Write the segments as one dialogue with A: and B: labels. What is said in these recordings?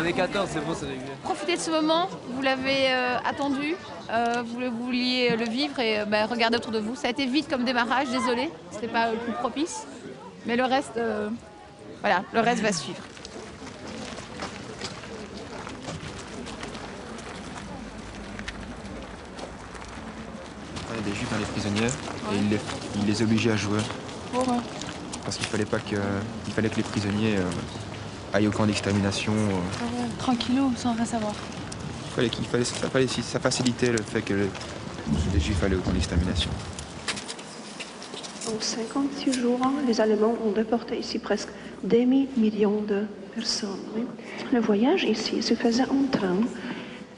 A: On est 14, c'est bon, c'est réglé.
B: Profitez de ce moment, vous l'avez attendu, vous vouliez le vivre et regardez autour de vous. Ça a été vite comme démarrage, désolé, c'était pas le plus propice. Mais le reste, voilà, le reste va suivre.
C: Il y a des juifs dans les prisonnières et il les obligeait à jouer.
B: Pourquoi?
C: Parce qu'il fallait que les prisonniers aillent au camp d'extermination.
B: Tranquillou, sans rien savoir.
C: Ça facilitait le fait que les juifs allaient au camp d'extermination.
D: En 56 jours, les Allemands ont déporté ici presque demi-million de personnes. Oui. Le voyage ici se faisait en train.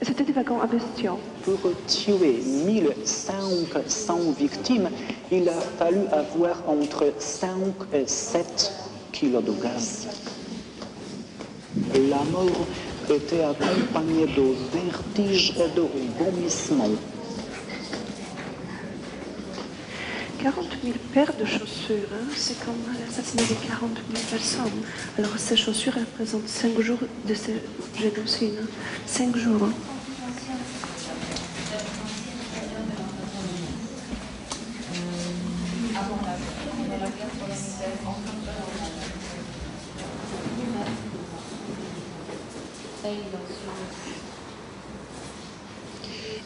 D: C'était des wagons à bestiaux.
E: Pour tuer 1500 victimes, il a fallu avoir entre 5 et 7 kilos de gaz. La mort était accompagnée de vertiges et de vomissements.
D: 40 000 paires de chaussures, hein? C'est comme l'assassinat de 40 000 personnes. Alors ces chaussures représentent 5 jours de ce génocide. 5 jours. Hein?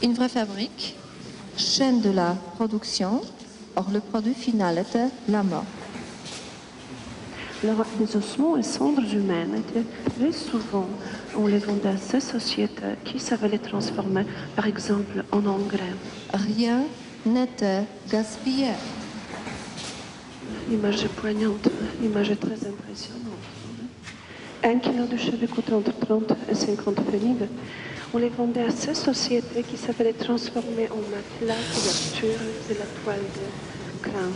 F: Une vraie fabrique, chaîne de la production, or le produit final était la mort.
D: Les ossements et cendres humaines étaient très souvent, on les vendait à ces sociétés qui savaient les transformer, par exemple, en engrais.
F: Rien n'était gaspillé.
D: L'image est poignante, l'image est très impressionnante. 1 kilo de cheveux coûtait entre 30 et 50 pfennig. On les vendait à ces sociétés qui savaient les transformer en matelas, couvertures et la toile de crin.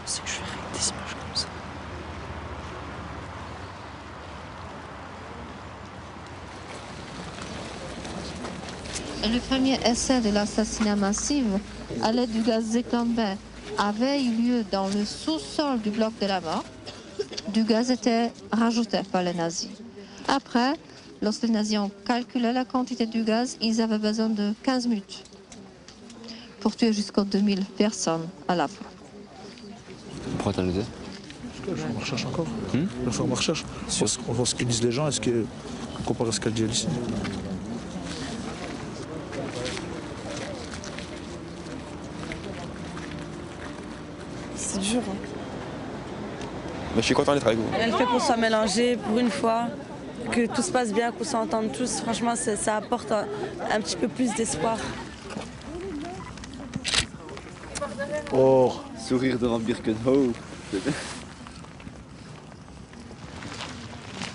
A: C'est que je vais avec des images comme ça.
F: Le premier essai de l'assassinat massif à l'aide du gaz éclampé avait eu lieu dans le sous-sol du bloc de la mort. Du gaz était rajouté par les nazis. Après, lorsque les nazis ont calculé la quantité du gaz, ils avaient besoin de 15 minutes pour tuer jusqu'à 2000 personnes à la fois.
A: Pourquoi t'as noté?
G: Je fais ma recherche encore. Je fais ma recherche. On voit ce que disent les gens, comparé à ce qu'elle dit ici.
H: C'est dur. Hein.
C: Mais je suis content d'être avec vous.
H: Le fait qu'on soit mélangés pour une fois, que tout se passe bien, qu'on s'entende tous, franchement, ça apporte un petit peu plus d'espoir.
G: Oh,
A: Sourire de Van Birkenhoff.
B: Et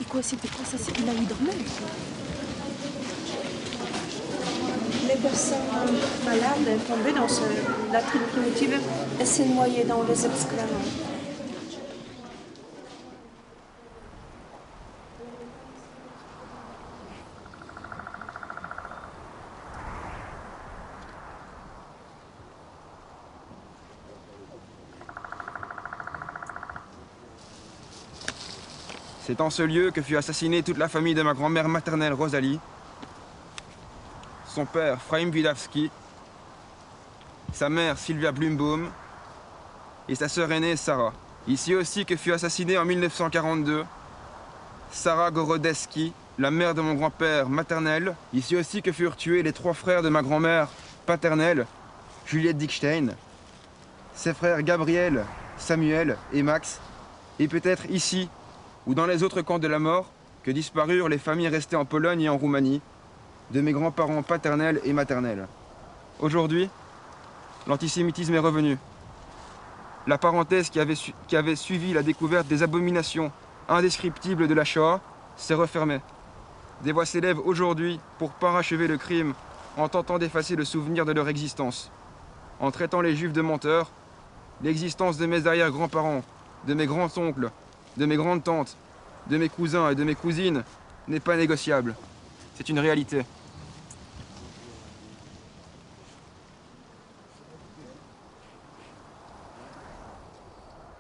B: quoi, c'était quoi ça? C'est là où il dormait?
D: Les personnes malades tombées dans la latrine primitive et se noyaient dans les excréments.
C: C'est en ce lieu que fut assassinée toute la famille de ma grand-mère maternelle Rosalie, son père Fraim Widawski, sa mère Sylvia Blumbaum et sa sœur aînée Sarah. Ici aussi que fut assassinée en 1942 Sarah Gorodeski, la mère de mon grand-père maternel. Ici aussi que furent tués les 3 frères de ma grand-mère paternelle, Juliette Dickstein, ses frères Gabriel, Samuel et Max, et peut-être ici ou dans les autres camps de la mort que disparurent les familles restées en Pologne et en Roumanie, de mes grands-parents paternels et maternels. Aujourd'hui, l'antisémitisme est revenu. La parenthèse qui avait suivi la découverte des abominations indescriptibles de la Shoah s'est refermée. Des voix s'élèvent aujourd'hui pour parachever le crime en tentant d'effacer le souvenir de leur existence. En traitant les Juifs de menteurs, l'existence de mes arrière-grands-parents, de mes grands-oncles, de mes grandes-tantes, de mes cousins et de mes cousines n'est pas négociable. C'est une réalité.